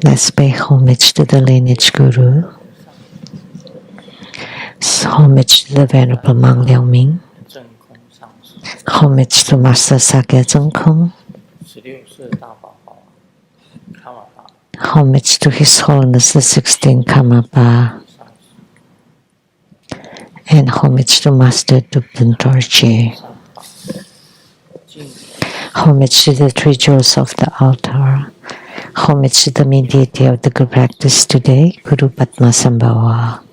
Let's pay homage to the lineage guru. Homage to the Venerable Monk Liao Ming. Homage to Master Sakya Zhengkong. Homage to His Holiness the 16th Karmapa. And homage to Master Dubden Dorje. Homage to the three jewels of the altar. Homage to the main deity of the good practice today, Guru Padmasambhava.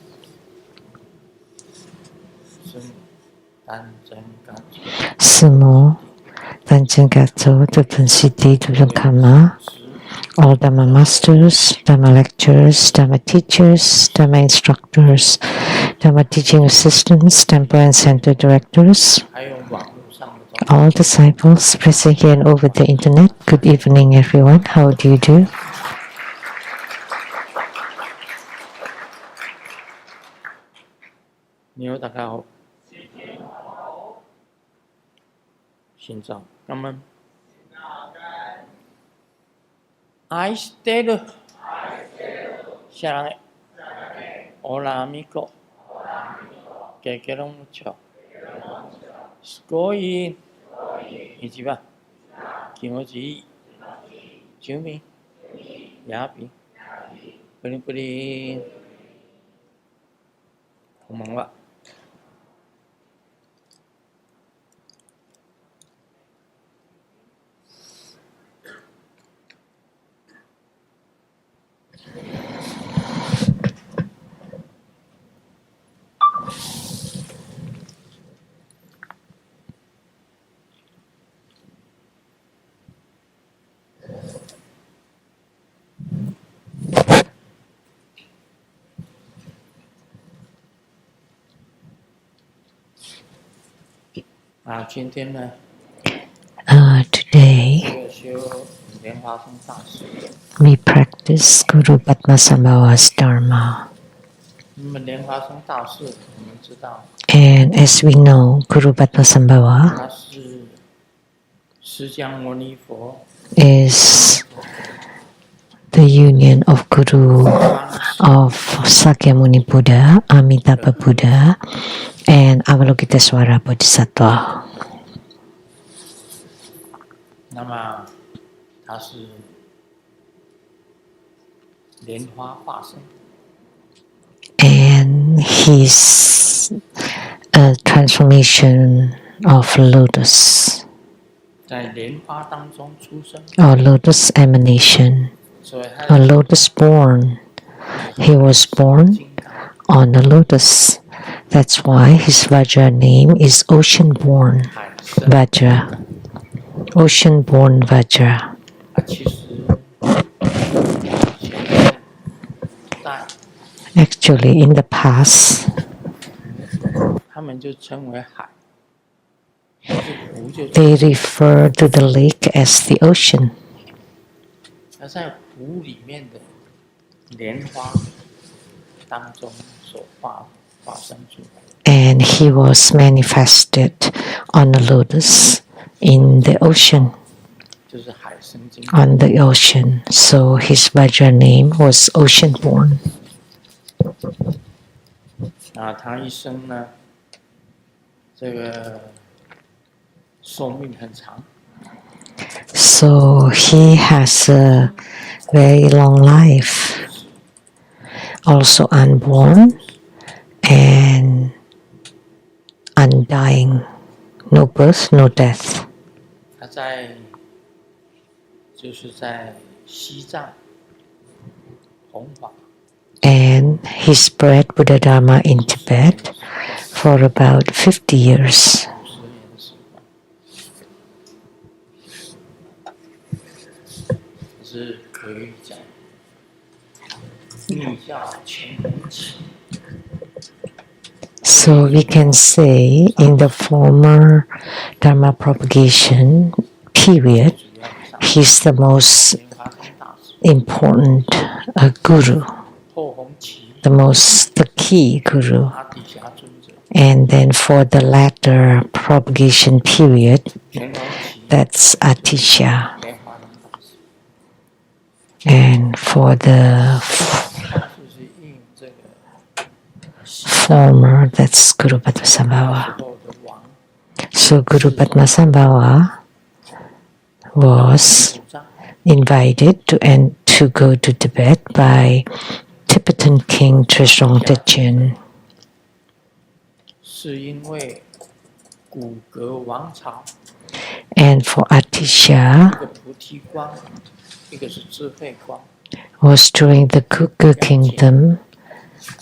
Sumo, Danjen Gatso, Dubden Siddhi, Dubden Kama, all Dhamma masters, Dhamma lecturers, Dhamma teachers, Dhamma instructors, Dhamma teaching assistants, temple and center directors, all disciples present here and over the internet. Good evening, everyone. How do you do? I stayed Sarang Olamiko Kekeron mucho. Skoi Ichiba Kimochi Jumi Yapi Puri Kumangwa. Today, we practice Guru Padmasambhava's Dharma. And as we know, Guru Padmasambhava is the union of Guru of Sakyamuni Buddha, Amitabha Buddha, and Avalokitesvara Bodhisattva. And he's a transformation of lotus, or lotus emanation, or lotus born. He was born on a lotus. That's why his Vajra name is Ocean Born Vajra. Ocean Born Vajra. Actually, in the past, they refer to the lake as the ocean. And he was manifested on a lotus in the ocean, on the ocean. So his Vajra name was Ocean Born. So he has a very long life, also unborn and undying, no birth, no death. And he spread Buddha Dharma in Tibet for about 50 years. So we can say in the former Dharma propagation period, he's the most important guru, the key guru. And then for the latter propagation period, that's Atisha. And for for the 就是应这个 former, that's Guru 那 Padmasambhava. 时候的王 So Guru Padmasambhava was 主张 invited to go to Tibet by Tibetan King Trisong Detchen. 是因为古格王朝 And for Atisha 一个菩提光，一个是智慧光， was during the Kuka kingdom,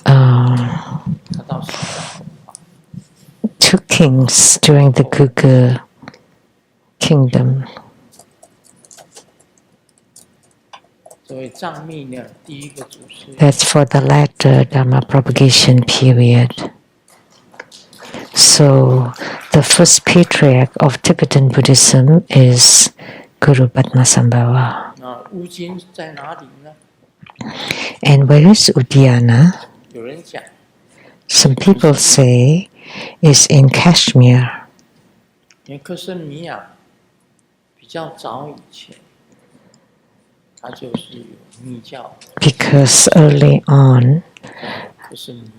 他到西藏 two kings during the Kuka kingdom. 作为藏密呢，第一个祖师 That's for the latter Dharma propagation period. So the first patriarch of Tibetan Buddhism is Guru Padmasambhava. 那乌金在哪里呢？ And where is Uddiyana? 有人讲 Some people say is in Kashmir. 因为克什米亚比较早以前，它就是有密教 Because early on, 在克什米亚，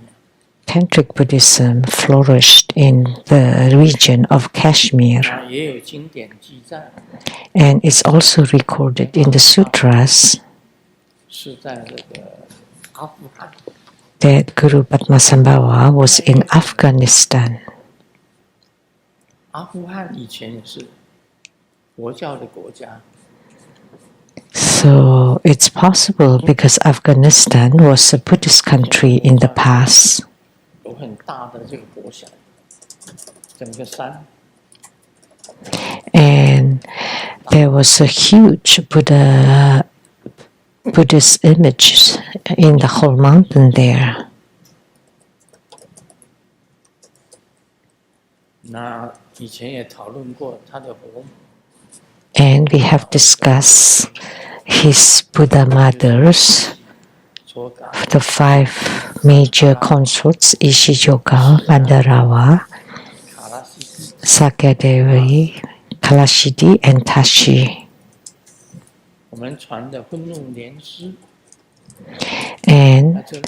Tantric Buddhism flourished in the region of Kashmir. 那也有经典记载， And it's also recorded in the sutras 是在这个阿富汗。 that Guru Padmasambhava was in Afghanistan. 阿富汗以前也是佛教的国家， So it's possible because Afghanistan was a Buddhist country in the past. 有很大的这个国小，整个山 And there was a huge Buddhist image in the whole mountain there. 那以前也讨论过他的佛母， And we have discussed his Buddha mothers, 卓嘎、 the five major consorts, Ishijoga, Mandarawa, 卡拉西蒂， Sakyadevi, Kalashidi, and Tashi. 我们传的愤怒莲师， And 在这里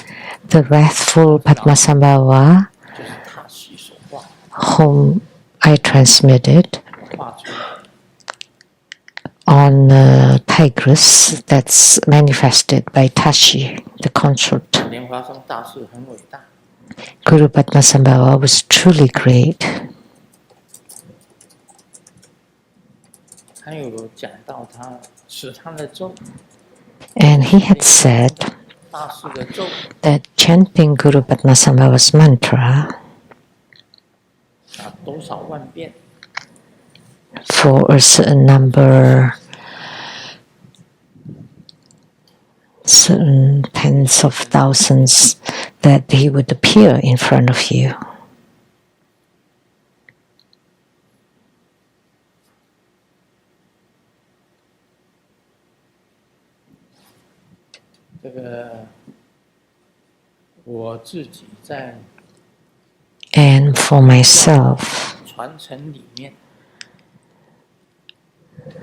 the wrathful Padmasambhava, 就是塔西所画， whom I transmitted 画出来。 on Tigris, that's manifested by Tashi, the consort. 莲花生大师很伟大， Guru Padmasambhava was truly great. 他有讲到他使他的咒， And he had said 大师的咒 that chanting Guru Padmasambhava's mantra 多少万遍， for a certain number, certain tens of thousands, that he would appear in front of you. 这个我自己在 And for myself, 传承里面，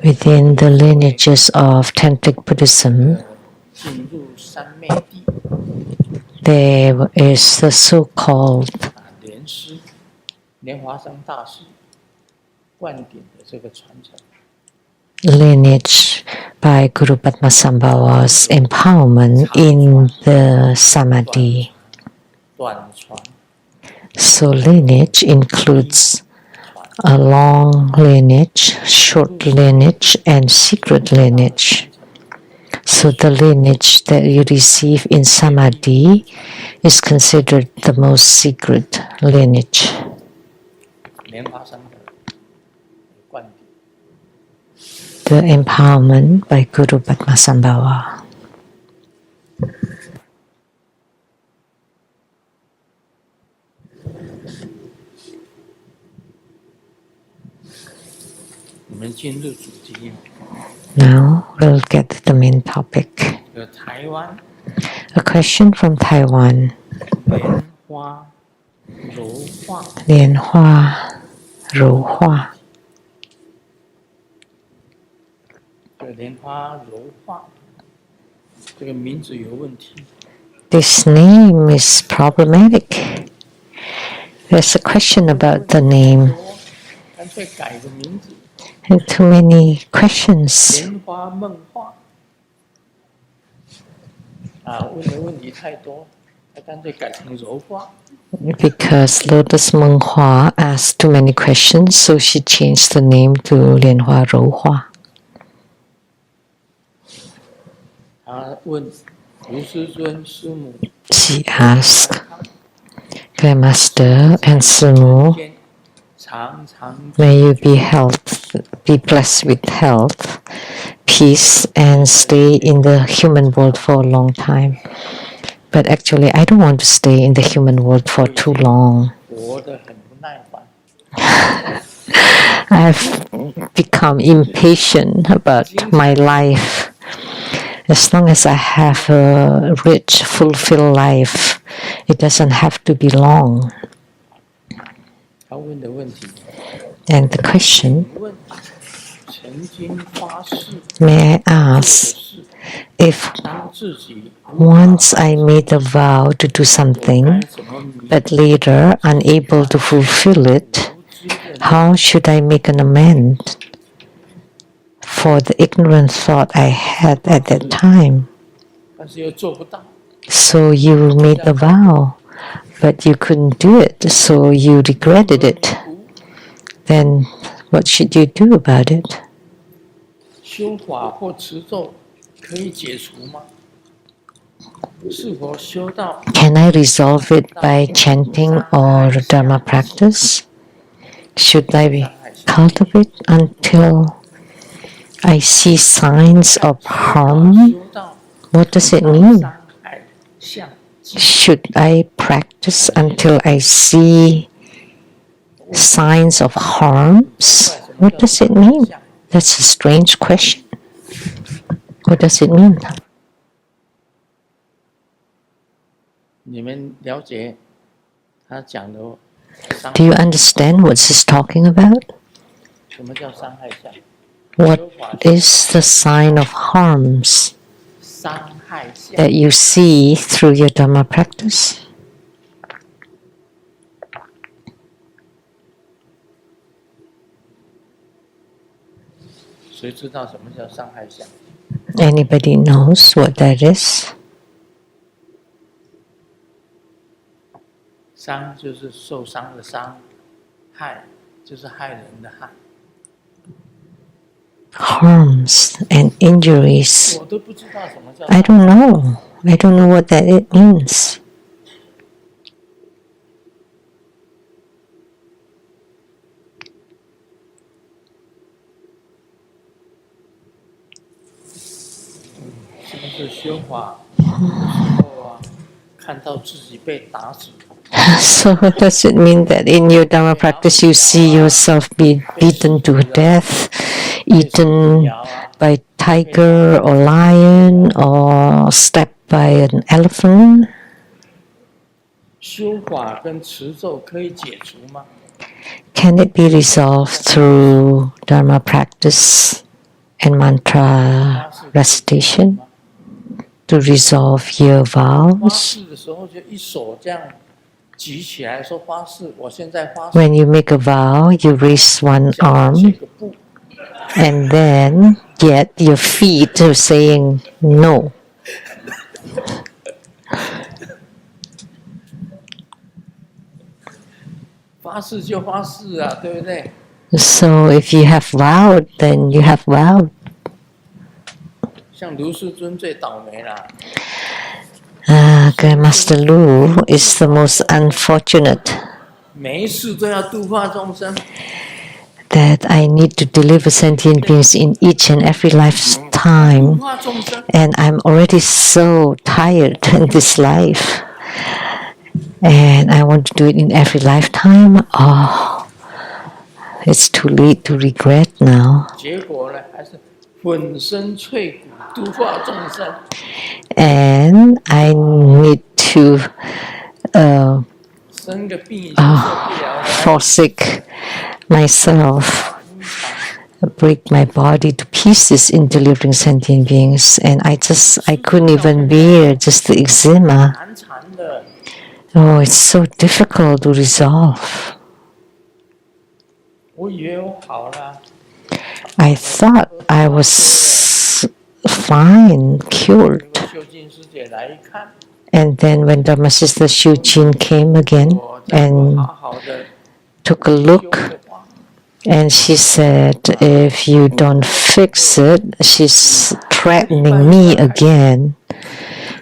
within the lineages of Tantric Buddhism, 进入三昧地 there is the so-called 莲师莲华生大师灌顶的这个传承， lineage by Guru Padmasambhava's empowerment in the Samadhi. 短传 So lineage includes a long lineage, short lineage, and secret lineage. So the lineage that you receive in Samadhi is considered the most secret lineage. 莲华生的灌顶。 The empowerment by Guru Padmasambhava. 我们进入主题， Now we'll get to the main topic. 台湾 A question from Taiwan. 莲花柔化，莲花柔化。莲花柔化，就这个名字有问题。 This name is problematic. There's a question about the name. 干脆改个名字。 And too many questions. 莲花梦话。问的问题太多，他干脆改成柔化。 Because Lotus Menghua asked too many questions, so she changed the name to Lianhua Rouhua. 他问卢师尊师母。 She asked Grandmaster and Simu, may you be blessed with health, peace, and stay in the human world for a long time. But actually, I don't want to stay in the human world for too long. I've become impatient about my life. As long as I have a rich, fulfilled life, it doesn't have to be long. And the question, may I ask, if once I made a vow to do something, but later unable to fulfill it, how should I make an amend for the ignorant thought I had at that time? So you made a vow, but you couldn't do it, so you regretted it. Then what should you do about it? Can I resolve it by chanting or Dharma practice? Should I cultivate until I see signs of harm? What does it mean? Should I practice until I see signs of harms? What does it mean? That's a strange question. What does it mean? Do you understand what he's talking about? What is the sign of harms that you see through your Dhamma practice? Anybody knows what that is? 伤就是受伤的伤，害就是害人的害。 Harms and injuries. 我都不知道什么叫。 I don't know. I don't know what that it means. 是不是修法的时候啊，看到自己被打死？ So does it mean that in your Dharma practice you see yourself be beaten to death, eaten by tiger or lion, or stepped by an elephant? 修法跟持咒可以解除吗？ Can it be resolved through Dharma practice and mantra recitation to resolve your 发 vows? 誓的时候就一手这样举起来说发誓，我现在发誓。 When you make a vow, you raise one 写 arm, 个布， and then yet your feet are saying no. 发誓就发誓啊，对不对？ So if you have vowed, then you have vowed. 像卢师尊最倒霉啦， Grandmaster Lu is the most unfortunate 每一世都要度化众生， that I need to deliver sentient beings in each and every 度 lifetime. 化众生， And I'm already so tired in this life. And I want to do it in every lifetime. Oh, it's too late to regret now. 结果呢还是粉身碎骨度化众生。 And I need to 生个病已经受不了了， forsake myself break my body to pieces into living sentient beings, and I couldn't even bear just the eczema. 难缠的， Oh, it's so difficult to resolve. 我以为我好了， I thought I was fine, 结 cured. 果秀静师姐来一看， And then when Dharma Sister Shu Jin came again 我再不 and 好好的 took a 修 look, 的话， and she said, if you don't fix it, she's threatening me again,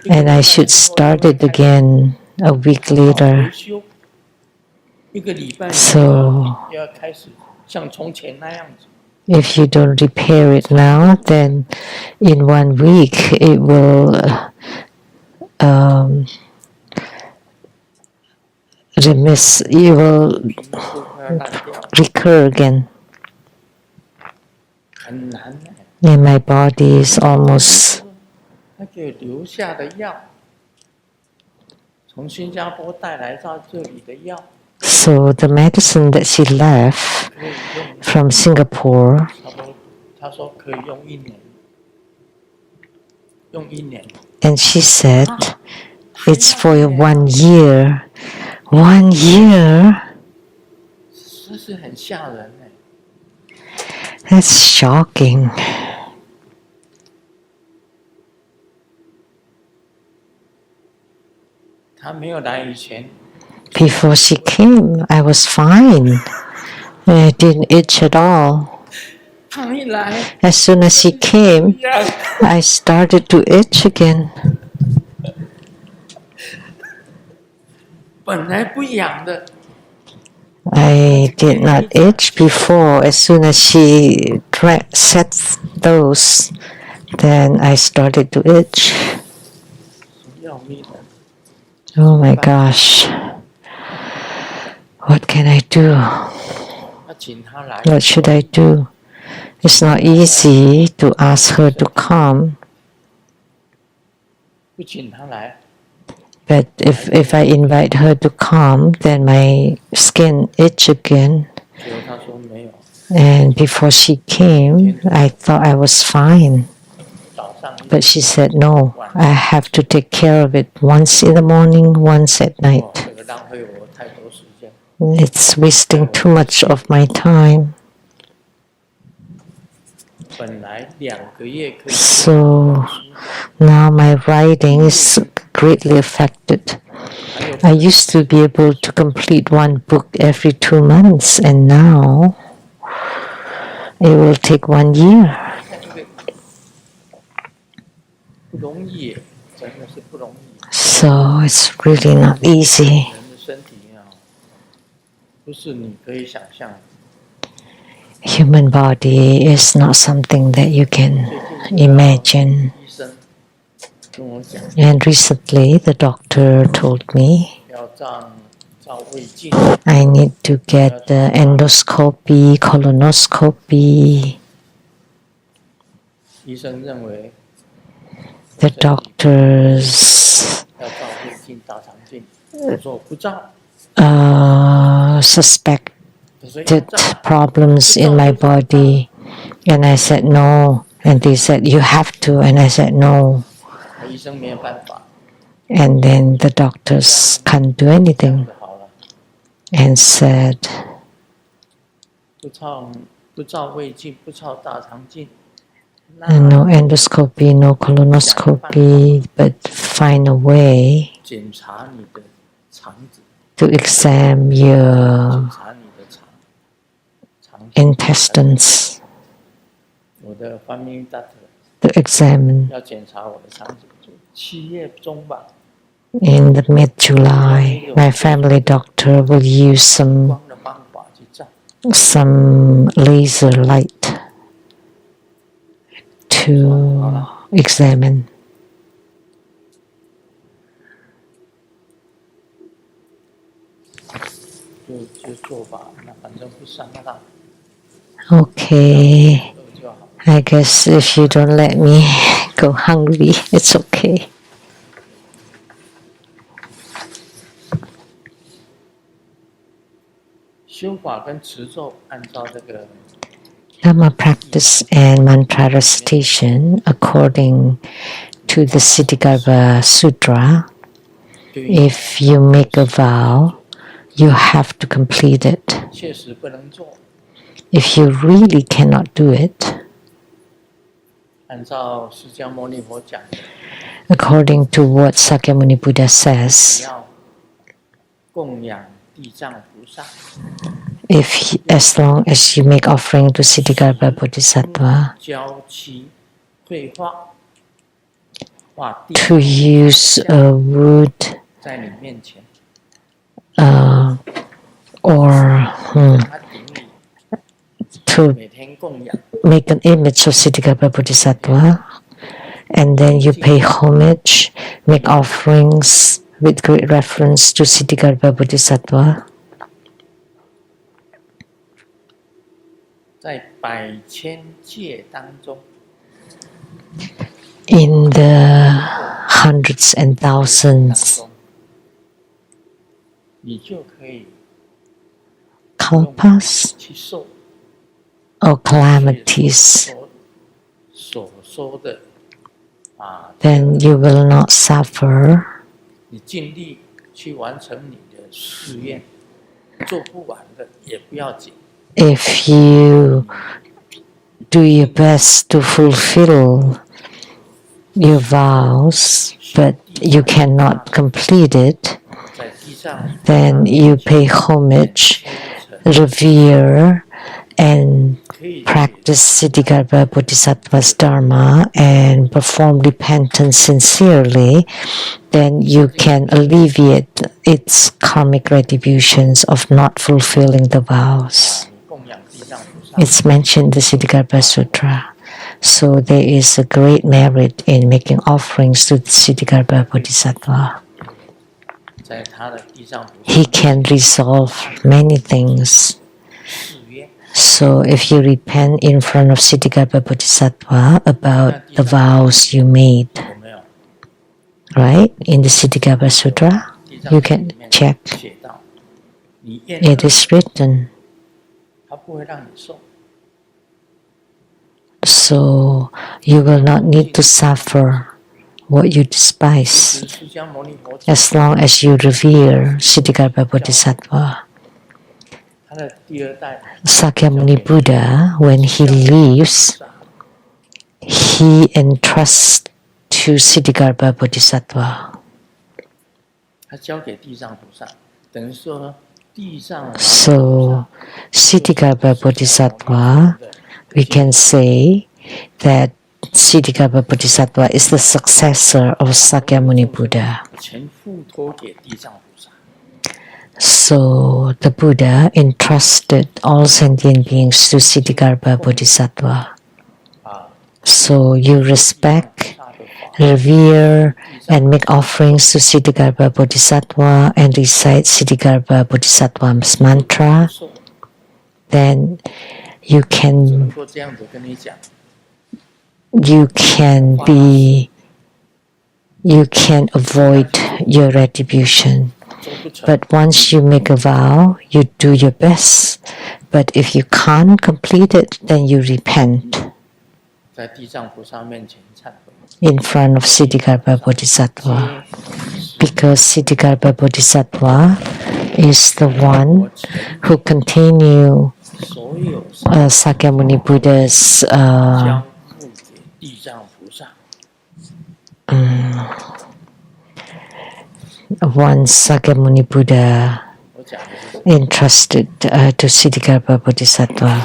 and I should start it again a week 维 later. 修，一个礼拜 So 要开始像从前那样子， if you don't repair it now, then in 1 week it will you will 皮肤快要烂掉， recur again. 很难呢。 And my body is almost 他给我留下的药，从新加坡带来到这里的药， so the medicine that she left 可以用， from Singapore, 差不多，他说可以用1年，用1年， and she said it's for 1 year. 1 year? 这是很吓人呢。 That's shocking. 他没有来以前， Before she came, I was fine. I didn't itch at all. 他一来， As soon as she came, 一样， I started to itch again. 本来不痒的， I did not itch before. As soon as she set those, then I started to itch. 要命的。 Oh my gosh. What can I do? 要请他来， What should I do? It's not easy to ask her to come, 不请他来， but if I invite her to come, then my skin itch again. 结果他说没有， And before she came, I thought I was fine. 早上 But she said, no, I have to take care of it once in the morning, once at 哦 night. 这个浪费我太多时间。 It's wasting too much of my time. 本来2个月可以 So now my writing is greatly affected. 还有 I used to be able to complete 1 book every 2 months, and now it will take 1 year. 不容易耶，真的是不容易。 So it's really not easy. 人的身体啊，不是你可以想象的。 Human body is not something that you can imagine. 医生跟我讲， And recently, the doctor told me 要照胃镜， I need to get the endoscopy, colonoscopy. 医生认为 The doctors 要照胃镜、大肠镜，我说我不照， suspected 他说要照， problems in my body. And I said no. And they said, you have to. And I said no. 医生没有办法， And then the doctors can't do 这样 anything 子好了， and said, 不照胃镜，不照大肠镜， no endoscopy, no colonoscopy, but find a way 检查你的肠子， to examine 检 your 查你的肠 intestines, 我的 family doctor to examine 要检查我的肠子，就7月中吧， in the mid-July. My family doctor will use 光的方法去照， some laser light to examine. 就做吧，那反正不伤大， Okay, 饿就好。 I guess if you don't let me go hungry, it's okay. 修法跟持咒，按照这个 Dhamma practice and mantra recitation according to the Siddhigarbha Sutra. If you make a vow, you have to complete it. 确实不能做， If you really cannot do it, 按照释迦牟尼佛讲的， according to what Sakyamuni Buddha 你 says, 要供养地藏菩萨， as long as you make offering to Siddhigarbha Bodhisattva, 教其绘画，画地 to use a wood 在你面前， or 在他顶礼， to 每天供养， make an image of Siddhigarbha Bodhisattva, and then you pay homage, make offerings with great reference to Siddhigarbha Bodhisattva. 在百千界当中， In the hundreds and 当 thousands 中，你就可以 kalpas 去受 or calamities, 所说的啊， then you will not suffer. 你尽力去完成你的誓愿，做不完的也不要紧。 If you do your best to fulfill your vows, but you cannot complete it, 在地上， then you pay homage, revere, and 可以 practice Siddhigarbha Bodhisattva's Dharma and perform repentance sincerely, then you can alleviate its karmic retributions of not fulfilling the vows. 供养地藏菩萨， It's mentioned in the Siddhigarbha Sutra. So there is a great merit in making offerings to the Siddhigarbha Bodhisattva. 在他的地藏菩萨 He can resolve many things. 誓愿， So if you repent in front of Siddhigarbha Bodhisattva about the vows you made, 有没有？ right, in the Siddhigarbha Sutra, 地藏 you 经 can 里面 check. 写到，你厌 It 恶， is written. 他不会让你受。 So you will not need to suffer what you despise 是释迦牟尼佛讲， as long as you revere Siddhigarbha Bodhisattva. 他的第二代 Sakyamuni Buddha, when he leaves, he entrusts to Siddhigarbha Bodhisattva. 他交给地藏菩萨，等于说地藏菩萨 So Siddhigarbha Bodhisattva, we can say that Siddhigarbha Bodhisattva is the successor of Sakyamuni Buddha. 全付托给地藏菩萨。 So the Buddha entrusted all sentient beings to Siddhigarbha Bodhisattva. 啊， So you respect, 大的法 revere, and make offerings to Siddhigarbha Bodhisattva and recite Siddhigarbha Bodhisattva's mantra, 受， then you 只 can 能够这样子跟你讲。 you can avoid your retribution. 做不成， But once you make a vow, you do your best. But if you can't complete it, then you repent 在地藏菩萨面前忏悔。 in front of Siddhigarbha Bodhisattva. Because Siddhigarbha Bodhisattva is the one who continue 所有 Sakyamuni Buddha's 交付给地藏菩萨。 once Sakyamuni Buddha 我讲的是 entrusted to Siddhigarbha Bodhisattva.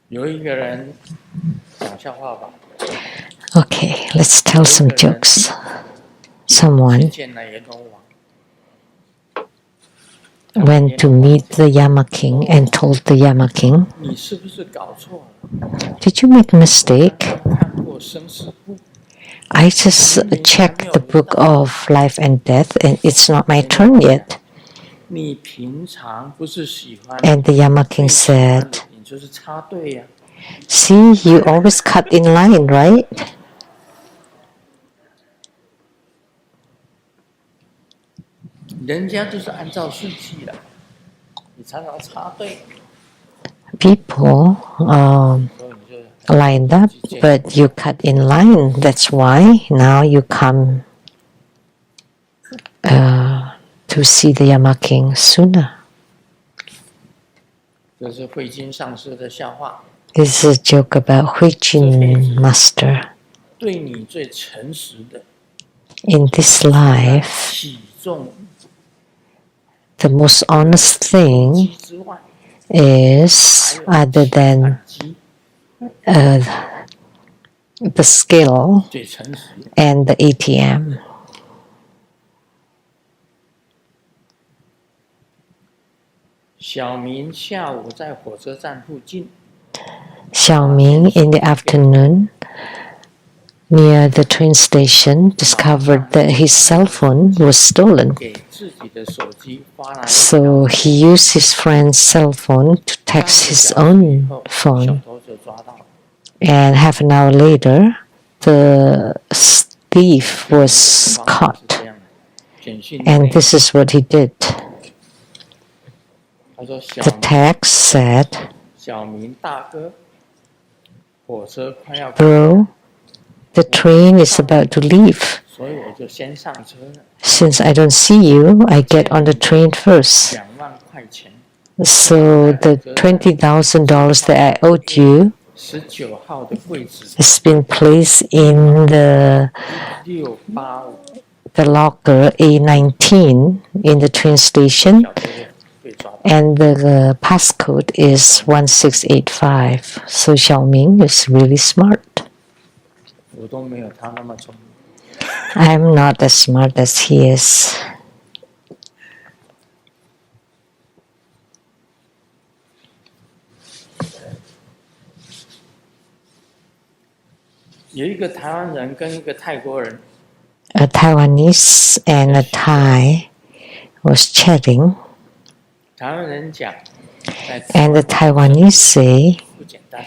有一个人讲笑话吧， Okay, let's tell some jokes. Someone 见了阎罗王， went to meet the Yama King and told the Yama King, 你是不是搞错了？ "Did you make a mistake? 看过生死簿， I just checked the book of life and death and it's not my turn yet." 你平常不是喜欢 And the Yama King 最喜欢的 said, 你就是插队呀、 see, you always cut in line, right? 人家就是按照顺序的，你常常插队， People 所以你就 lined up, but you cut in line. That's why now you come to see the Yama King sooner. 这是慧经上师的笑话。 This is a joke about Huijin Master. 对你最诚实的 In this life, 体重 the most honest thing 之外， is, other than 机 the skill 最诚实。 and the ATM. 小明下午在火车站附近， Xiaoming in the afternoon near the train station discovered that his cell phone was stolen. 给自己的手机发来 So he used his friend's cell phone to text his 3个小时以 own 后，小 phone. 偷就抓到了。 And half an hour later, the thief was 是 caught. 这样的，简讯里 And 面 this is what he did. 他说 The text said, 小明大哥，火车快要 Bro, the train is about to leave. 所以我就先上车了。 Since I don't see you, I get on the train first. 2万块钱， So the $20,000 that I owed you 19号的柜子 has been placed in685， the locker A19 in the train station, 小偷就被抓到。 and the passcode is 1685. So Xiaoming is really smart. 我都没有他那么聪明。 I'm not as smart as he is. 有一个台湾人跟一个泰国人， A Taiwanese and a Thai was chatting, 台湾人讲，在 and the Taiwanese say, 不简单，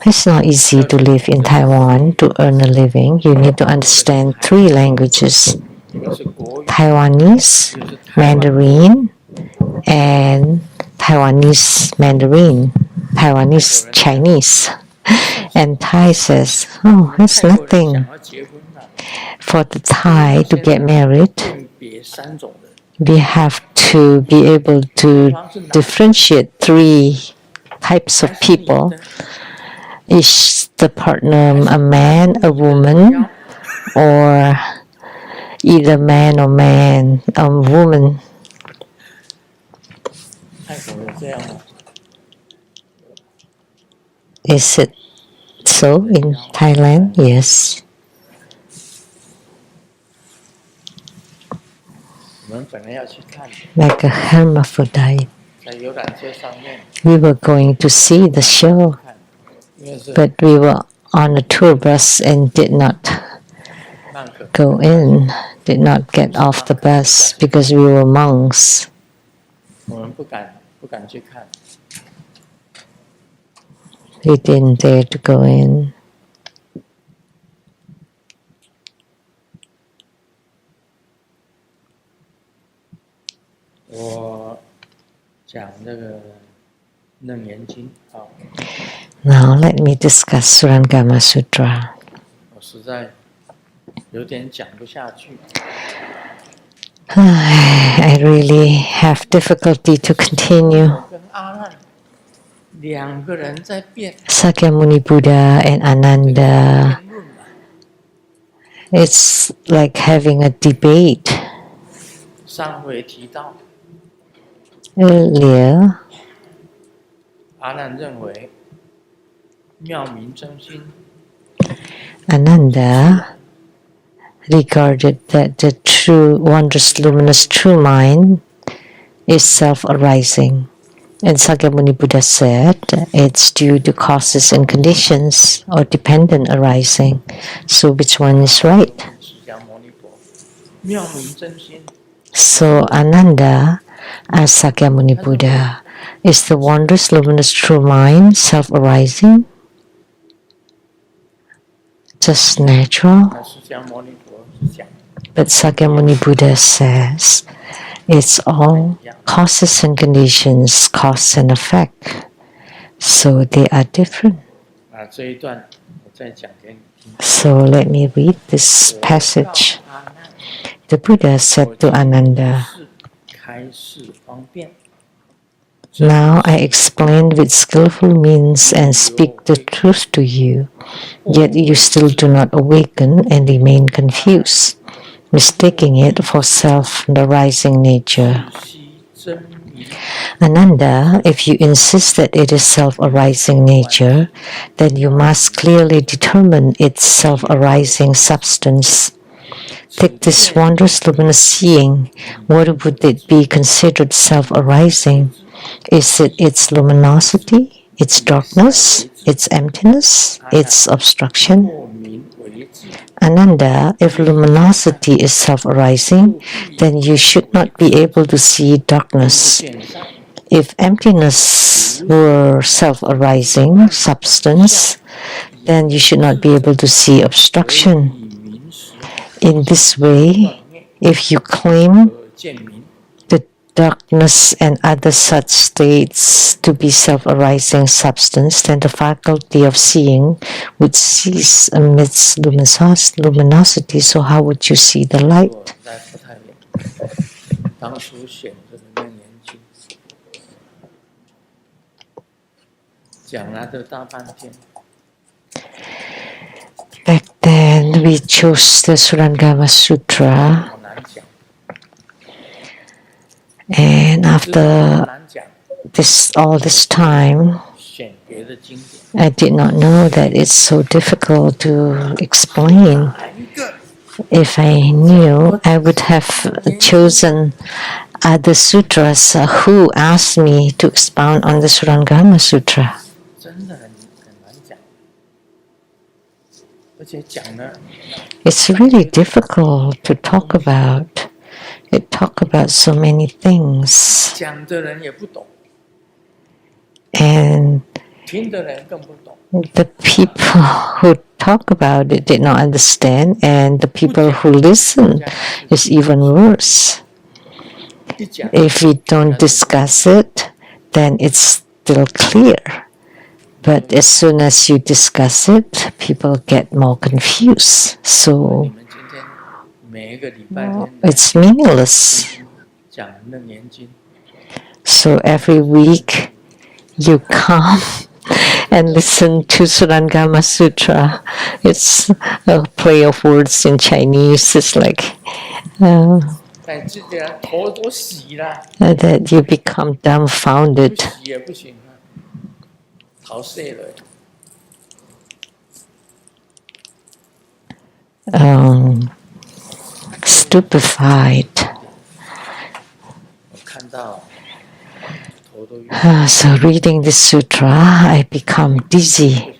it's not easy to live in Taiwan to earn a living. You need to understand 3 languages: 一个是国语， Taiwanese, 一个是台湾 Mandarin, and Taiwanese Mandarin, Taiwanese Chinese. And Thai says, oh, it's 泰国人 nothing 想要结婚了， for the Thai to get married. 辨别3种人， We have to be able to differentiate 3 types of 还是你 people. 的 Is the partner a man, a woman, or either man or man, a woman? 泰国有这样吗？ Is it so in Thailand? Yes. 我们本来要去看， Like a hermaphrodite. 在游览车上面 We were going to see the show, 看，因为是 but we were on a tour bus and did not 曼可 go in, did not get off the bus because we were monks. 我们不敢去看。 We didn't dare to go in. 我讲这个《楞严经》啊， Now let me discuss Surangama Sutra. 我实在有点讲不下去。 I really have difficulty to continue. 我跟阿难2个人在辩 Sakyamuni Buddha and Ananda, 辩论嘛， it's like having a debate. 上回提到 Earlier, 阿难认为妙明真心 Ananda regarded that the true, wondrous, luminous true mind is self-arising. And Sakyamuni Buddha said it's due to causes and conditions or dependent arising. So which one is right? 释迦牟尼佛妙明真心 So Ananda as Sakyamuni Buddha. Is the wondrous, luminous, true mind self-arising? Just natural? But Sakyamuni Buddha says it's all causes and conditions, cause and effect. So they are different. So let me read this passage. The Buddha said to Ananda, "Now I explain with skillful means and speak the truth to you, yet you still do not awaken and remain confused, mistaking it for self-arising nature. Ananda, if you insist that it is self-arising nature, then you must clearly determine its self-arising substance. Take this wondrous luminous seeing. What would it be considered self-arising? Is it its luminosity, its darkness, its emptiness, its obstruction? Ananda, if luminosity is self-arising, then you should not be able to see darkness. If emptiness were self-arising substance, then you should not be able to see obstruction. In this way, if you claim the darkness and other such states to be self-arising substance, then the faculty of seeing would cease amidst luminosity. So how would you see the light?" Back then, we chose the Surangama Sutra, and after all this time, I did not know that it's so difficult to explain. If I knew, I would have chosen other sutras who asked me to expound on the Surangama Sutra. It's really difficult to talk about. It talk about so many things. And the people who talk about it did not understand, and the people who listen is even worse. If we don't discuss it, then it's still clear. But as soon as you discuss it, people get more confused. So it's meaningless. So every week you come and listen to Surangama Sutra. It's a play of words in Chinese. It's like that you become dumbfounded. Stupefied. So reading the sutra, I become dizzy.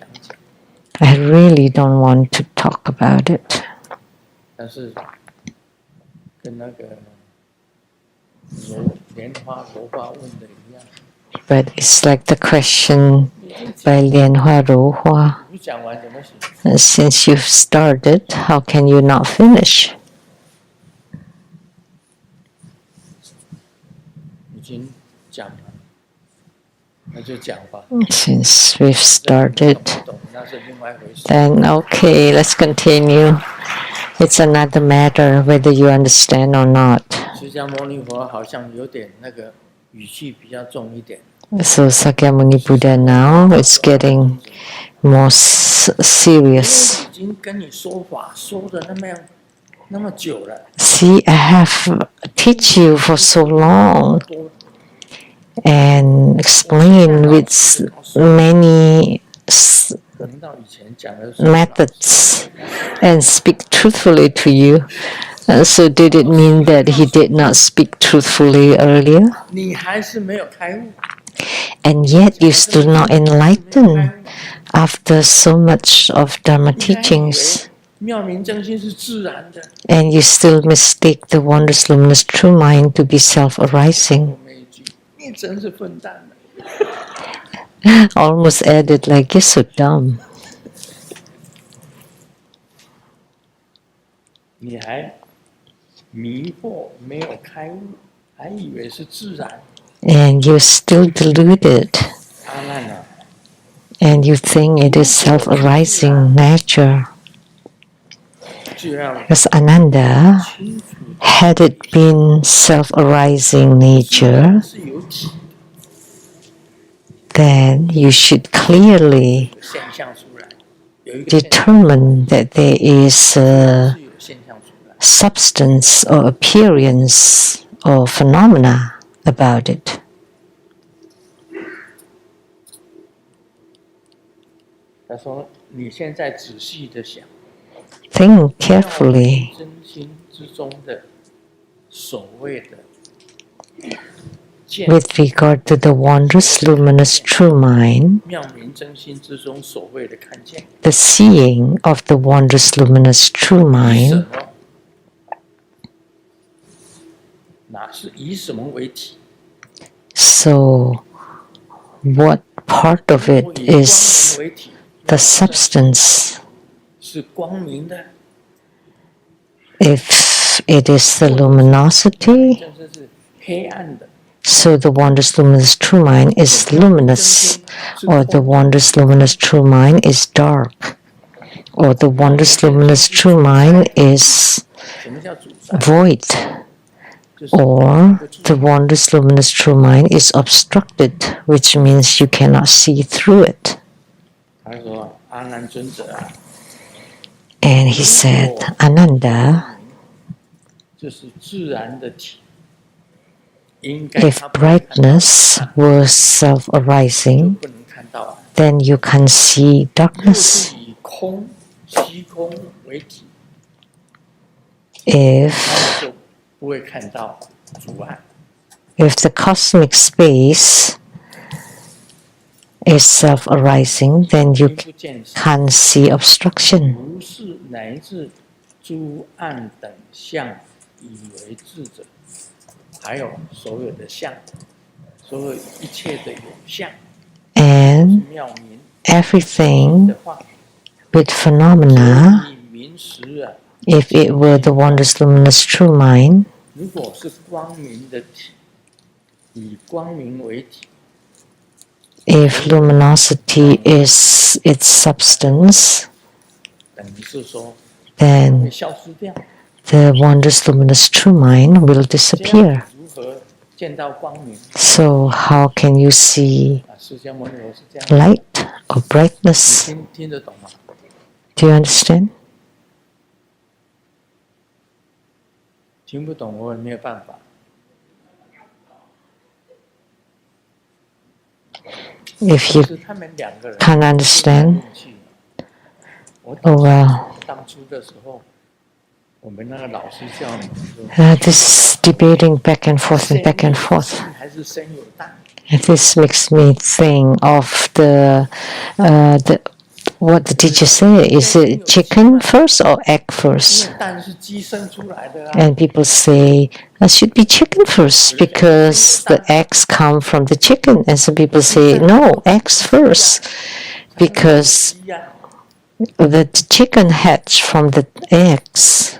I really don't want to talk about it. But it's like the question by Lianhua Ruhua. Since you've started, how can you not finish? Since we've started, then okay, let's continue. It's another matter whether you understand or not. So Sakyamuni Buddha now is getting more serious. See, I have teach you for so long and explain with many methods and speak truthfully to you. So did it mean that he did not speak truthfully earlier? And yet you still not enlightened after so much of Dharma teachings. And you still mistake the wondrous luminous true mind to be self-arising. 你真是笨蛋了。 Almost added like, you're so dumb. 你还迷惑，没有开悟，还以为是自然。 And you're still deluded. 阿难啊， And you think it is self-arising nature. 就要 Because Ananda, 清楚 had it been self-arising 自 nature, 然是有体 then you should clearly 有现象出来，有一个现象 determine that there is 自然 a 是有现象出来。 substance or appearance or phenomena about it. 他说：“你现在仔细的想， Think carefully 真心之中的所谓的见， with regard to the wondrous, luminous, true mind, 妙明真心之中所谓的看见， the seeing of the wondrous, luminous, true 以什 mind. 么？哪是以什么为体？ So, what part of 如 it 果以光明 is 为体， the substance? 是光明的， If it is the luminosity, 真正是黑暗的。 so the wondrous, luminous, true mind is luminous, or the wondrous, luminous, true mind is dark, or the wondrous, luminous, true mind is 什么叫阻塞？ void, 就是 or the wondrous, luminous, true mind is obstructed, which means you cannot see through it. 他说：“阿难尊者啊， And he said, Ananda, 这是自然的体，应该 if 他不会看到 brightness was 就 self-arising, 不能看到啊。 then you can see 若 darkness. 是以空、虚空为体， If 他就不会看到阻碍。 If the cosmic space is self-arising, then you 听不见时， can't see obstruction. 如是乃至诸暗等相，以为智者，还有所有的相，所有一切的有相， And 妙明 everything 的话， with phenomena, 以明实啊。 if it were the wondrous, luminous, true mind, 如果是光明的体，以光明为体， if luminosity is its substance, 等于是说会 then 消失掉。 the wondrous, luminous, true mind will 这样 disappear. 如何见到光明？ So how can you see 啊，释迦牟尼佛是这样， light or 你 brightness? 听得懂吗？ Do you understand? 听不懂我也没有办法。 If you 是他们两个人 can't understand, 我 oh well. 当初的时候，我们那个老师叫你说， This debating back and forth and back and forth. 还是生有蛋？ This makes me think of the what the teacher said. Is it chicken first or egg 因 first? 为蛋是鸡生出来的啊。 And people say it should be chicken first because the eggs come from the chicken. And some people say no, eggs first because 鸡呀， the chicken hatched from the eggs.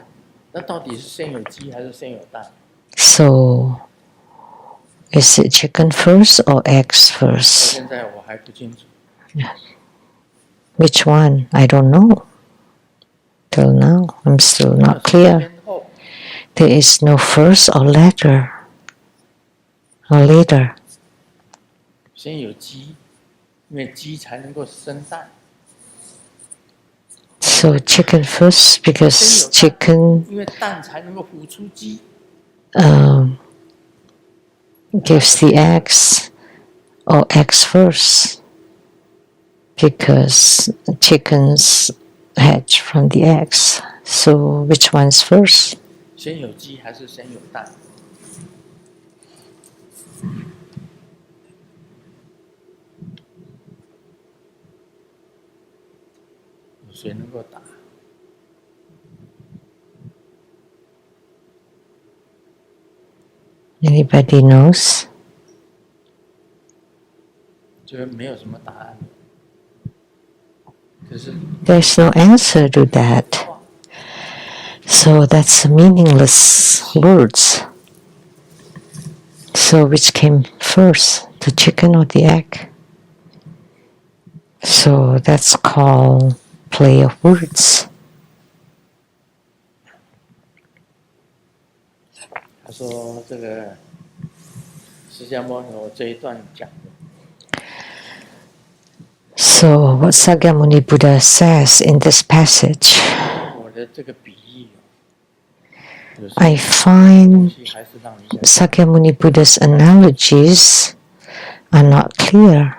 那到底是先有鸡还是先有蛋？ So, is it chicken first or eggs 到 first? 现在我还不清楚。 Which one? I don't know. Till now, I'm still 那 not 是 clear. 先后， There is no first or latter or later. 先有鸡，因为鸡才能够生蛋。 So chicken first because chicken 因为蛋才能够孵出鸡。 gives the eggs, or eggs first because chickens hatch from the eggs. So which one's first? 先有鸡还是先有蛋？有谁能够答？ Anybody knows? 就没有什么答案。可是 There's no answer to that. So that's meaningless words. So which came first, the chicken or the egg? So that's called play of words. 他说这个释迦牟尼佛这一段讲的。So what Sakyamuni Buddha says in this passage, I find Sakyamuni Buddha's analogies are not clear.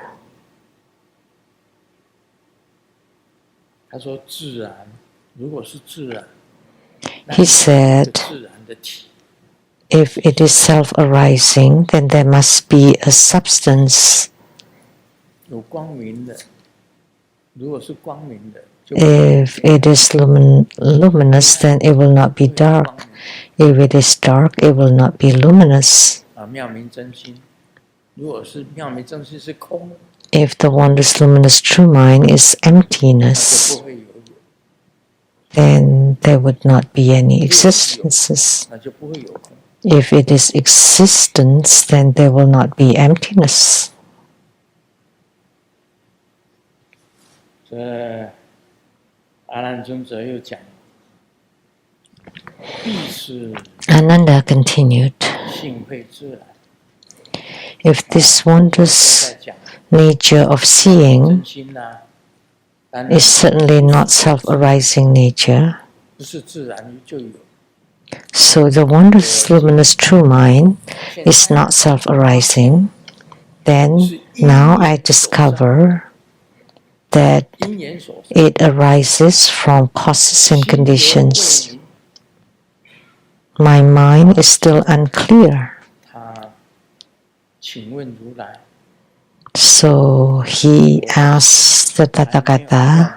He said, if it is self-arising, then there must be a substance. If it is luminous, then it will not be dark. If it is dark, it will not be luminous. If the wondrous luminous true mind is emptiness, then there would not be any existences. If it is existence, then there will not be emptiness. Ananda continued, if this wondrous nature of seeing is certainly not self-arising nature, so the wondrous luminous true mind is not self-arising, then now I discover that it arises from causes and conditions. My mind is still unclear. So he asked the Tathagata,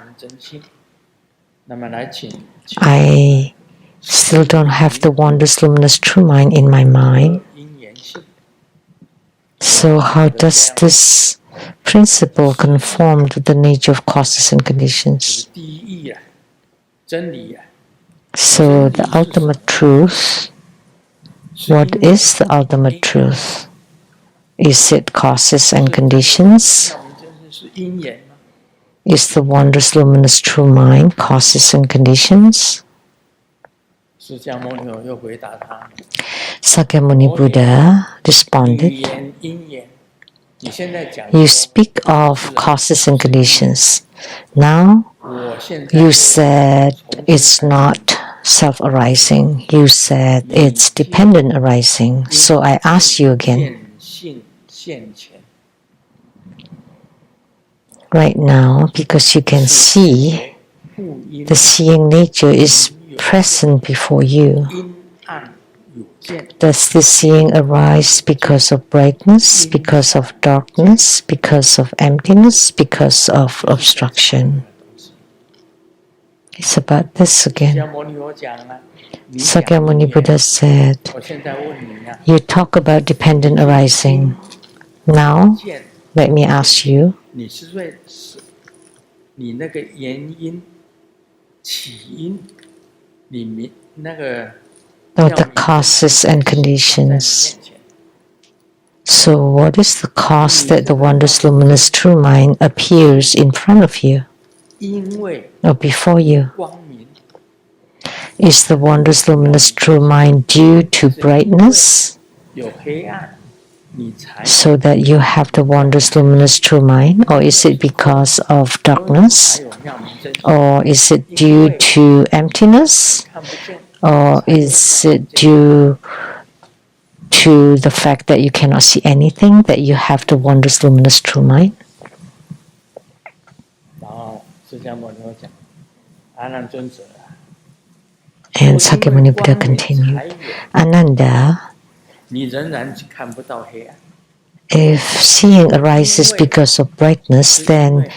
I still don't have the wondrous luminous true mind in my mind. So how does this principle conform to the nature of causes and conditions? So the ultimate truth, what is the ultimate truth? Is it causes and conditions? Is the wondrous luminous true mind causes and conditions? Sakyamuni Buddha responded, you speak of causes and conditions. Now you said it's not self-arising. You said it's dependent arising. So I ask you again. Right now, because you can see, the seeing nature is present before you. Does this seeing arise because of brightness, because of darkness, because of emptiness, because of obstruction? It's about this again. Sakyamuni Buddha said, you talk about dependent arising. Now, let me ask you, of the causes and conditions. So what is the cause that the wondrous luminous true mind appears in front of you or before you? Is the wondrous luminous true mind due to brightness, so that you have the wondrous luminous true mind, or is it because of darkness, or is it due to emptiness, or is it due to the fact that you cannot see anything, that you have the wondrous luminous true mind? And Sakyamuni Buddha continued, Ananda, if seeing arises because of brightness, then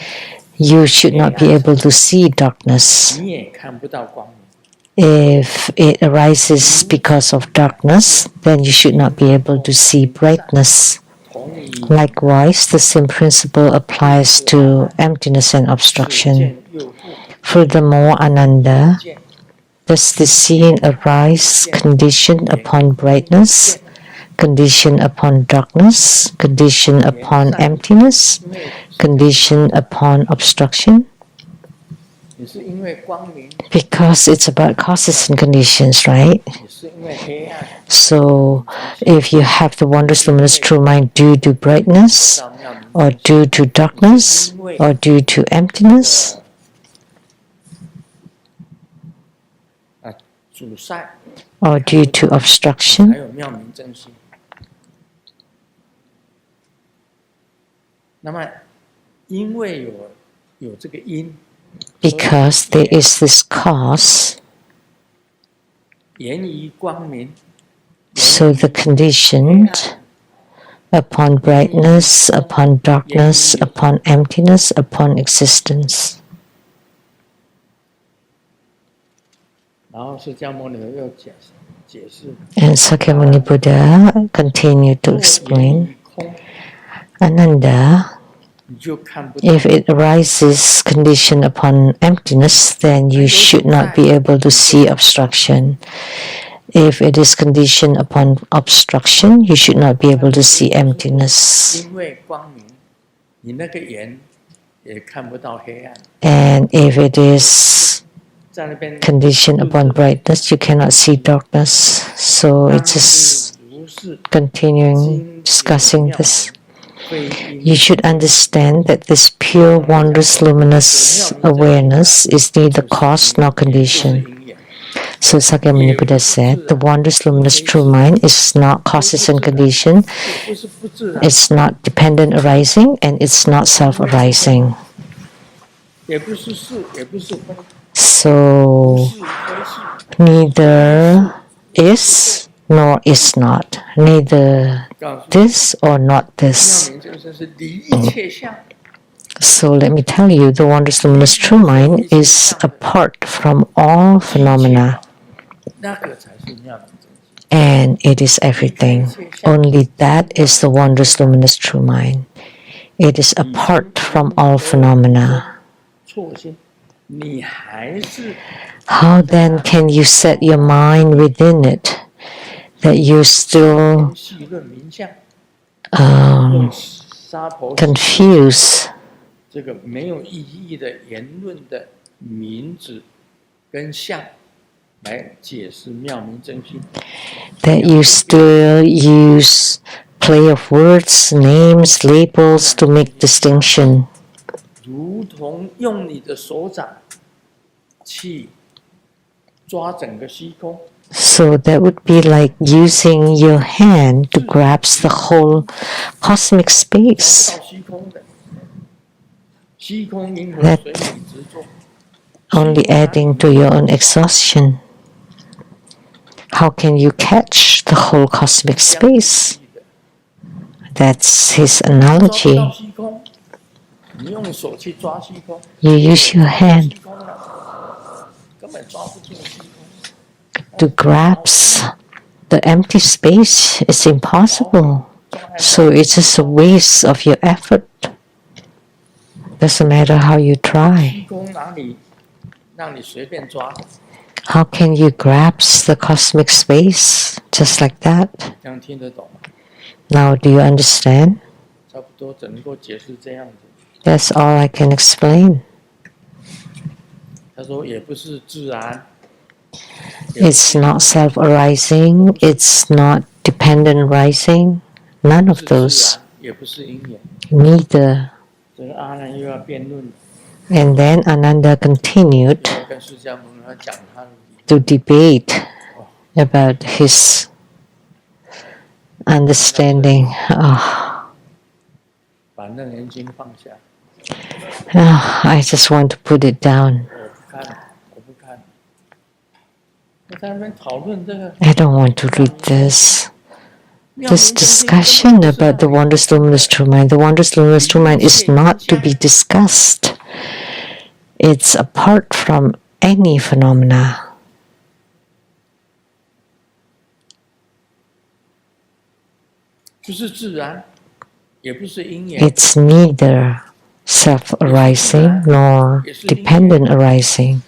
you should not be able to see darkness. If it arises because of darkness, then you should not be able to see brightness. Likewise, the same principle applies to emptiness and obstruction. Furthermore, Ananda, does the seeing arise conditioned upon brightness, conditioned upon darkness, conditioned upon emptiness, conditioned upon obstruction? Because it's about causes and conditions, right? So, if you have the wondrous luminous true mind due to brightness, or due to darkness, or due to emptiness, or due to obstruction, because there is this cause, so the conditioned upon brightness, upon darkness, upon emptiness, upon existence. And Sakyamuni Buddha continued to explain, Ananda, if it arises conditioned upon emptiness, then you should not be able to see obstruction. If it is conditioned upon obstruction, you should not be able to see emptiness. And if it is conditioned upon brightness, you cannot see darkness. So it's just continuing discussing this. You should understand that this pure, wondrous, luminous awareness is neither cause nor condition. So Sakyamuni Buddha said, the wondrous, luminous, true mind is not causes and condition, it's not dependent arising, and it's not self-arising. So neither is nor is not, neither this or not this. So let me tell you, the wondrous luminous true mind is apart from all phenomena, and it is everything. Only that is the wondrous luminous true mind. It is apart from all phenomena. How then can you set your mind within it that you still confuse that you still use play of words, names, labels to make distinction? So that would be like using your hand to grasp the whole cosmic space. That only adding to your own exhaustion. How can you catch the whole cosmic space? That's his analogy. You use your hand to grasp the empty space. It's impossible. So it's just a waste of your effort. Doesn't matter how you try. How can you grasp the cosmic space just like that? Now, do you understand? That's all I can explain. It's not self-arising, it's not dependent arising, none of those. Neither. And then Ananda continued to debate about his understanding. I just want to put it down. I don't want to read this. This discussion about the wondrous luminous true mind. The wondrous luminous true mind is not to be discussed. It's apart from any phenomena. 也不是因缘， It's neither self-arising nor dependent arising,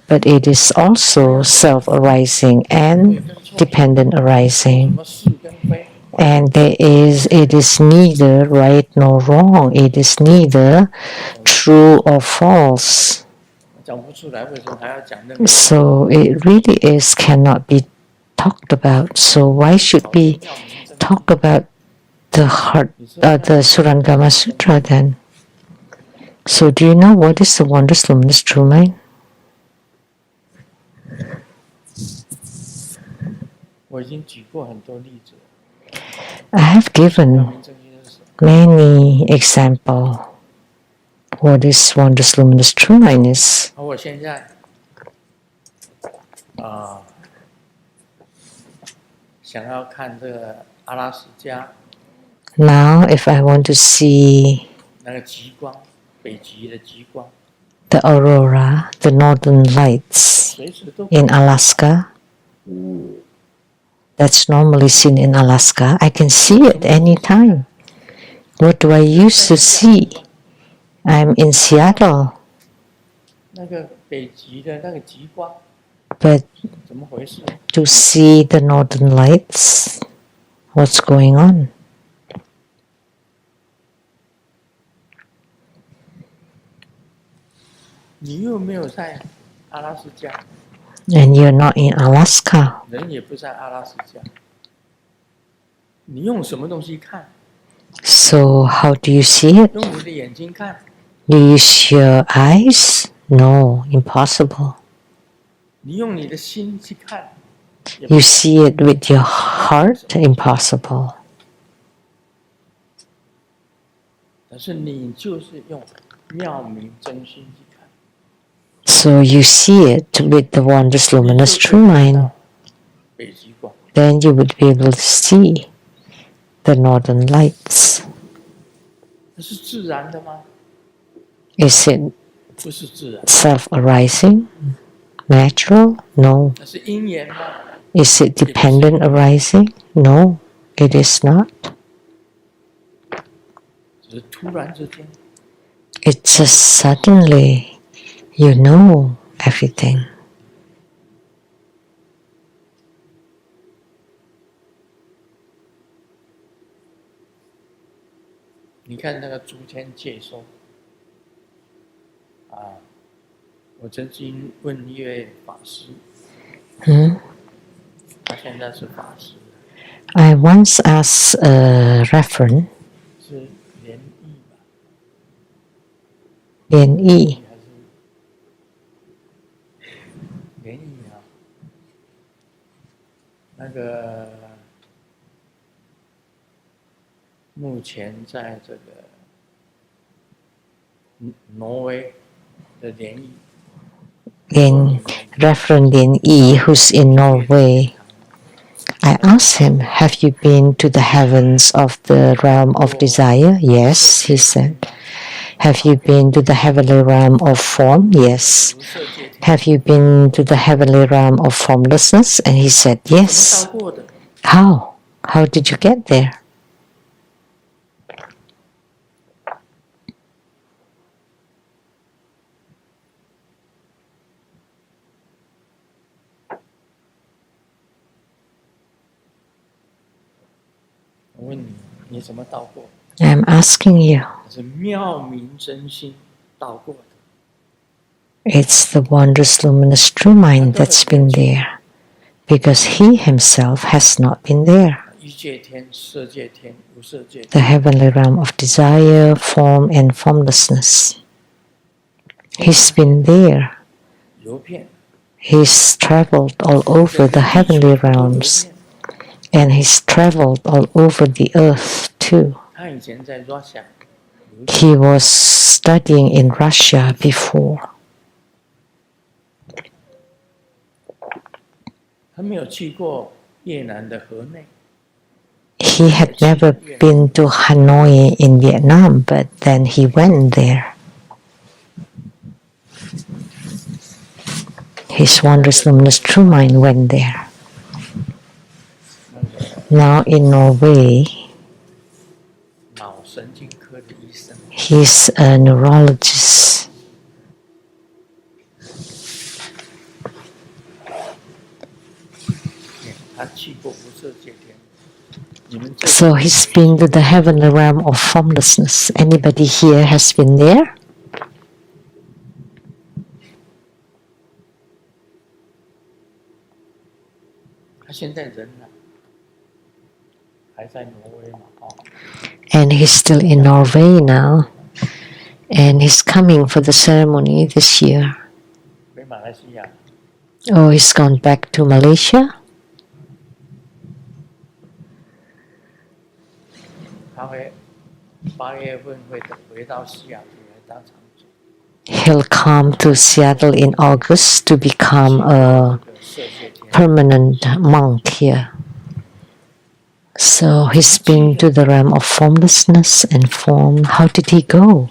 but it is also self-arising and dependent 什 arising. 么是跟非， And it is neither right nor wrong. It is neither true or false. 讲不出来，为什么还要讲那个？ So it really is cannot be talked about. So why should we talk about the heart, the Surangama Sutra then? So do you know what is the wondrous luminous true mind? 我已经举过很多例子了。 I have 妙 given 明真心是什么？ many examples what this wondrous luminous true mind is. 而我现在想要看这个阿拉斯加 Now if I want to see 那个极光，北极的极光， the aurora, the northern lights 随时都 in Alaska, that's normally seen in Alaska. I can see it anytime. What do I use to see? I'm in Seattle, 那个北极的那个极光， but 怎么回事？ to see the northern lights, what's going on? 你又没有在阿拉斯加， And you're not in Alaska. 人也不在阿拉斯加，你用什么东西看？ So how do you see it? 用你的眼睛看， You use your eyes? No, impossible. 你用你的心去看，也 You see it with your heart? Impossible. 但是你就是用妙明真心去看， So you see it with the wondrous luminous true mind. 北极光， Then you would be able to see the northern lights. 那是自然的吗？ Is it 不是自然， self-arising? Natural? No. 那是因缘吗？ Is it dependent arising? No, it is not. 只是突然之间， It's just suddenly you know everything. 你看那个诸天界说，我曾经问一位法师， 他现在是法师， I once asked a reverend, 是莲意吧？ Lien Yi, 还是莲意啊？那个目前在这个挪威的莲意， Reverend Lien Yi, who's in Norway. I asked him, have you been to the heavens of the realm of desire? Yes, he said. Have you been to the heavenly realm of form? Yes. 无色界天 Have you been to the heavenly realm of formlessness? And he said, 怎么 yes. 到过的？ How? How did you get there? 我问你，你怎么到过？ I'm asking you. 是妙明真心到过的。 It's the wondrous luminous true mind that's been there, because he himself has not been there. 欲界天、色界天、无色界 The 天， heavenly realm of desire, form, and formlessness. He's been there. 游遍 He's traveled all over the heavenly realms, and he's traveled all over the earth too. 他以前在 Russia， He was studying in Russia before. 他没有去过越南的河内， He had never been to Hanoi in Vietnam, but then he went there. His wondrous luminous true mind went there. 那个 Now in Norway, 脑神 He's a neurologist. So he's been to the heavenly realm of formlessness. Anybody here has been there? And he's still in Norway now. And he's coming for the ceremony this year. Oh, he's gone back to Malaysia? He'll come to Seattle in August to become a permanent monk here. So he's been to the realm of formlessness and form. How did he go?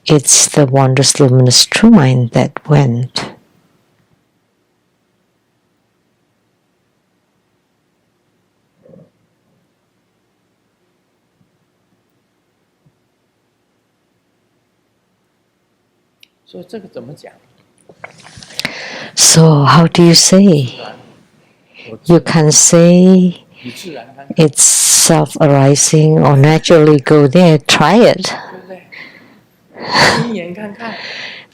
It's the wondrous luminous true mind that went. So how do you say? You can say it's self-arising or naturally go there. Try it.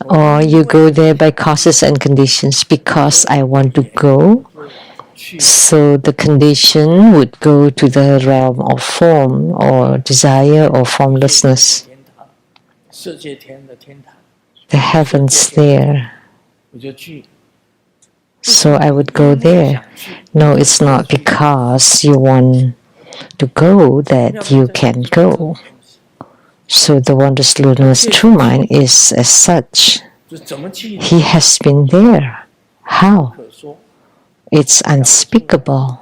Or you go there by causes and conditions because I want to go. So the condition would go to the realm of form or desire or formlessness. The heavens there. So I would go there. No, it's not because you want to go that you can go. So the wondrous luminous true mind is as such. He has been there. How? It's unspeakable,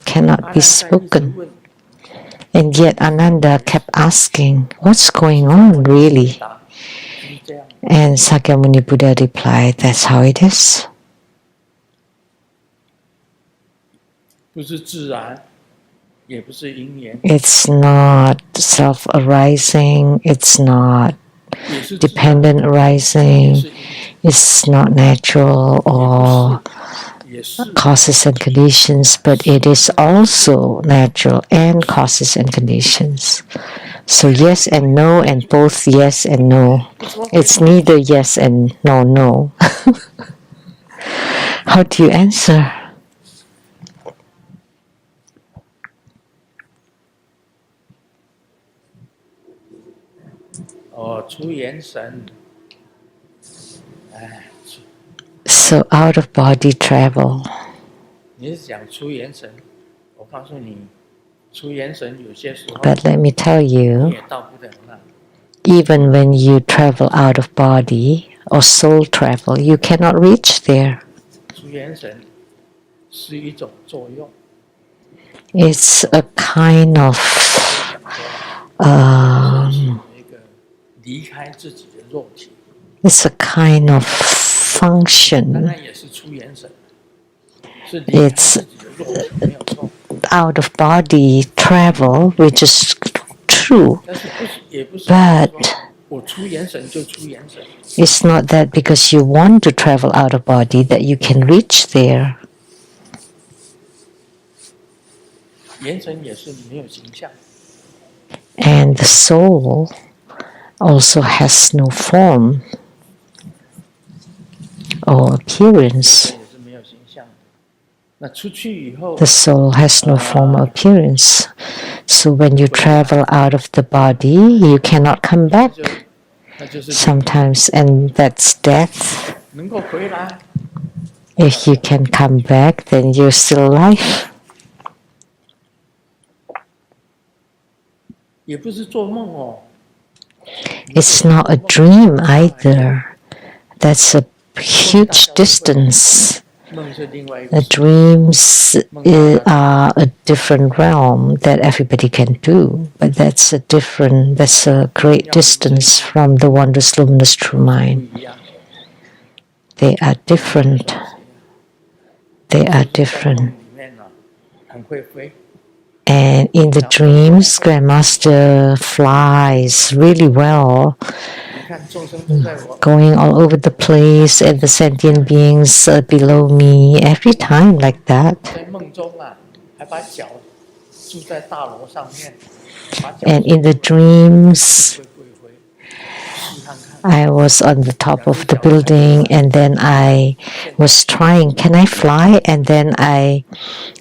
cannot be spoken. And yet Ananda kept asking, what's going on really? And Sakyamuni Buddha replied, that's how it is. It's not self-arising, it's not dependent arising, it's not natural or causes and conditions, but it is also natural and causes and conditions. So yes and no, and both yes and no. It's neither yes and no. How do you answer? So out of body travel. But let me tell you, even when you travel out of body or soul travel, you cannot reach there. It's a kind of it's a kind of function. It's out of body travel, which is true, but it's not that because you want to travel out of body that you can reach there. And the soul also has no form or appearance. The soul has no form or appearance. So when you travel out of the body, you cannot come back sometimes, and that's death. If you can come back, then you're still alive. It's not a dream either. That's a huge distance. The dreams are a different realm that everybody can do, but that's a great distance from the wondrous luminous true mind. They are different. They are different. And in the dreams, Grandmaster flies really well, 你看众生都在我 going all over the place, and the sentient beings below me every time like that. 在梦中啊，还把脚住在大楼上面，把脚 And in the dreams, 挥挥挥，试看看。 I was on the top of the building, and then I was trying, can I fly? And then I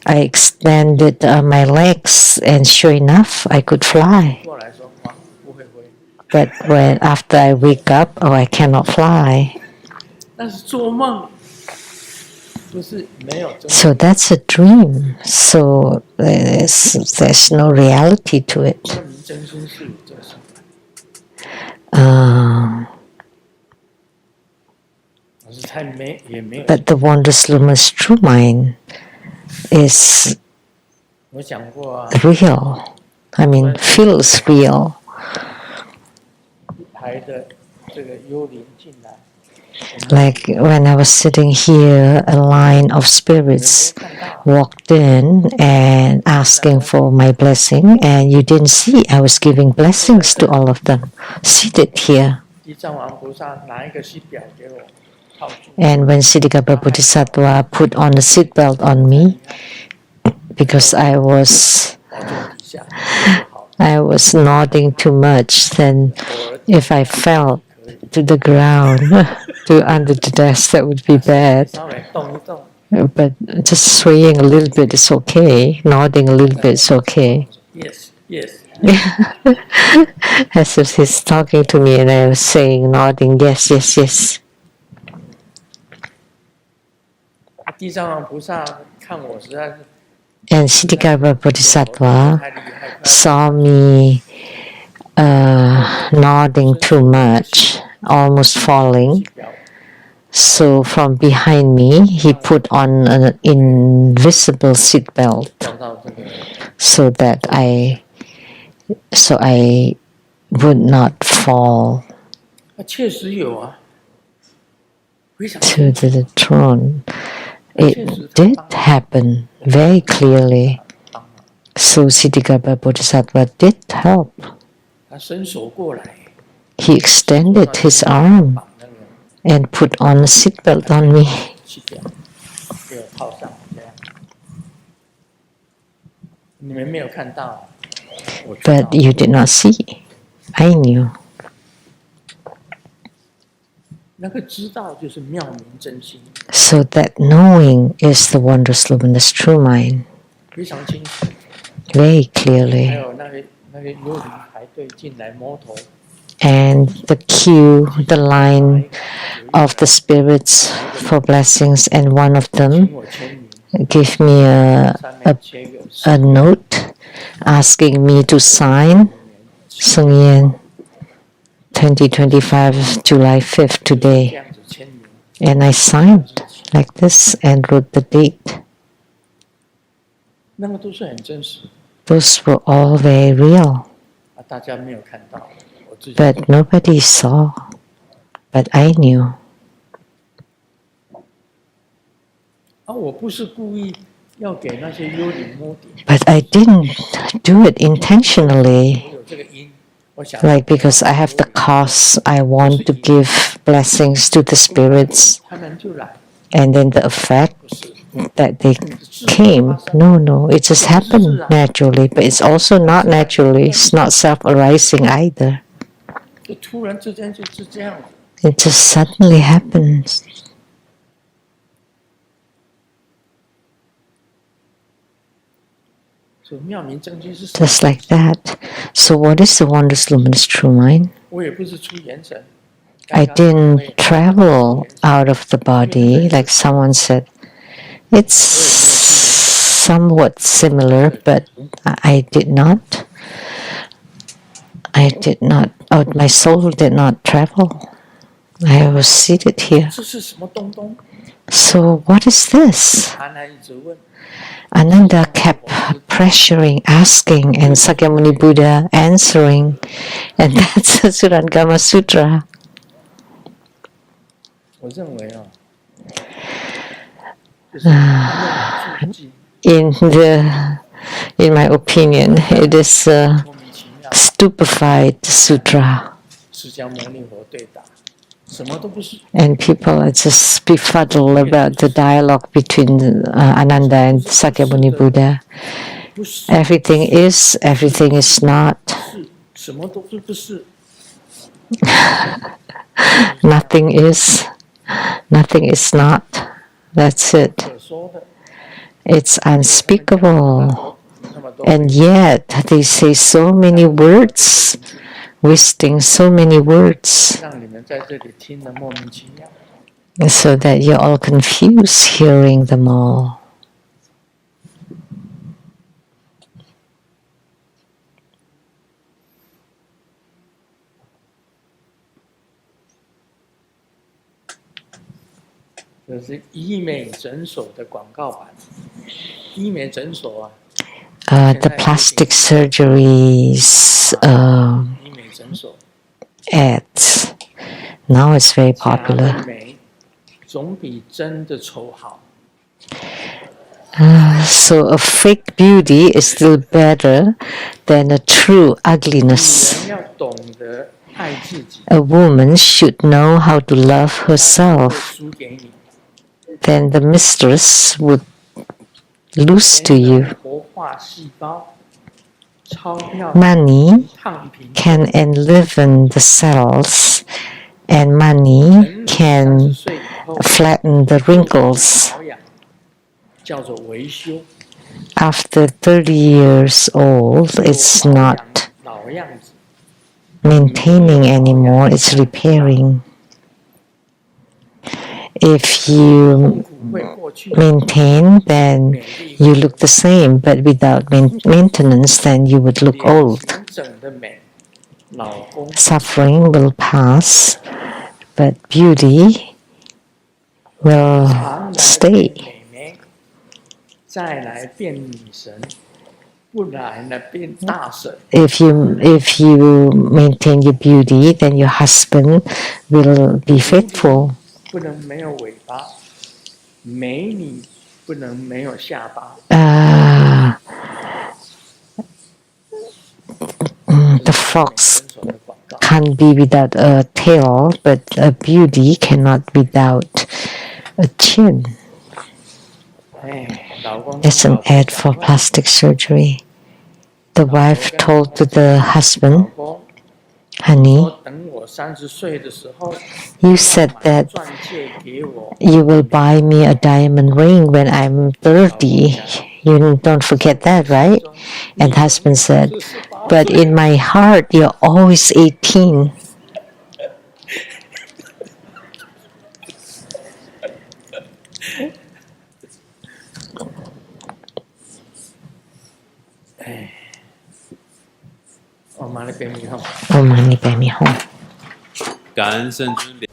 extended my legs, and sure enough, I could fly. 过来说哇，不会挥， But when after I wake up, oh, I cannot fly. 那是做梦，不是没有真。 So that's a dream. So there's no reality to it. 证明真心是有真心的。 可是才没也没有。 But the wondrous luminous true mind is 我讲过啊， real. I mean, feels real. 一排的这个幽灵进来。 Like when I was sitting here, a line of spirits walked in and asking for my blessing, and you didn't see I was giving blessings to all of them, seated here. 地藏王菩萨拿一个细表给我套住。 And when Siddhikapa Bodhisattva put on a seatbelt on me, because I was nodding too much, then if I fell to the ground, under the desk, that would be bad. 稍微动一动。 But just swaying a little bit is okay. Nodding a little bit is okay. Yes, yes. As if he's talking to me and I was saying, nodding, yes, yes, yes. 地藏王菩萨看我实在是 And Siddhikapa Bodhisattva saw me nodding too much, almost falling. So from behind me, he put on an invisible seatbelt 走到这个， so that I would not fall 确实有啊，非常 to the throne. It did happen very clearly. So Siddhikapa Bodhisattva did help. 他伸手过来， He extended his arm 绑那个 and put on a seatbelt on me. 细表，给我套上这样。你们没有看到，我知道 But you did not see. I knew. 那个知道就是妙明真心， So that knowing is the wondrous luminous true mind 非常清楚。 very 还 clearly. 有那个幽灵排队进来摸头， And the queue, the line of the spirits for blessings, and one of 请 them 我签名， gave me 上面贴个 a note asking me to sign Sung Yen 2025 July 5th 这 today. 样子签名。 And I signed like this and wrote the date. 那个都是很真实 Those were all very real, 啊，大家没有看到，我自己 but nobody saw. But I knew. 啊，我不是故意要给那些幽灵摸底， But I didn't do it intentionally. 我有这个因，我想 Like because I have the cause, I want to give blessings to the spirits, 他们就来， and then the effect 不是 that they came. No, it just happened naturally, but it's also not naturally. It's not self-arising either. 就突然之间就是这样子。 It just suddenly happens. 所以妙明真经是什么？ Just like that. So what is the wondrous luminous true mind? 我也不是出元神， I didn't travel out of the body, like someone said. It's somewhat similar, but I did not. Oh, my soul did not travel. I was seated here. 这是什么东东？ So what is this? 韩南一直问， Ananda kept pressuring, asking, and Sakyamuni Buddha answering. And that's the Surangama Sutra. 我认为啊，就是用注记 In the In my opinion, it is a 莫名其妙， stupefied sutra. 释迦牟尼佛对答，什么都不是， And people are just befuddled about the dialogue between Ananda and Sakyamuni Buddha. 不是， Everything is, everything is not. 是，什么都是不是， Nothing is, nothing is not. That's it. 可说的， It's 那 unspeakable. 么多， And yet they say so many words, wasting so many words, 让你们在这里听得莫名其妙。 so that you're all confused hearing them all. 这是医美诊所的广告版。医美诊所啊， The plastic surgeries 医美诊所 ads. Now it's very 假的 popular. 美总比真的丑好。 So a fake beauty is still better than a true ugliness. 人要懂得爱自己， A woman should know how to love 她会 herself. 输给你。 Then the mistress would lose to 钱 you. 能活化细胞，钞票 Money 烫平。 can enliven the cells, and money 人30 can 岁以后 flatten the wrinkles. 保养叫做维修， After 30 years old, 就 it's 保养 not 老样子。 maintaining anymore, it's repairing. If you 痛苦会过去， maintain, then 美丽 you look the same, but without maintenance, then you would look 脸 old. 完整的美，老公 Suffering will pass, but beauty will 常来 stay. 变美眉，再来变女神，不然呢变大神。 If you maintain your beauty, then your husband will be faithful. 不能没有尾巴，美女不能没有下巴。 The fox 诊所的广告， can't be without a tail, but a beauty cannot without a chin. 哎，老公 It's an ad for plastic surgery. The wife told to the 老 husband, 公 honey, 说等我30岁的时候， you said 要买 that 钻戒给我。 you will buy me a diamond ring when I'm 30. You don't forget that, right? And husband said, but in my heart, you're always 18. 哎，我妈的便秘哈。 Oh, money, baby, home. 感恩圣尊。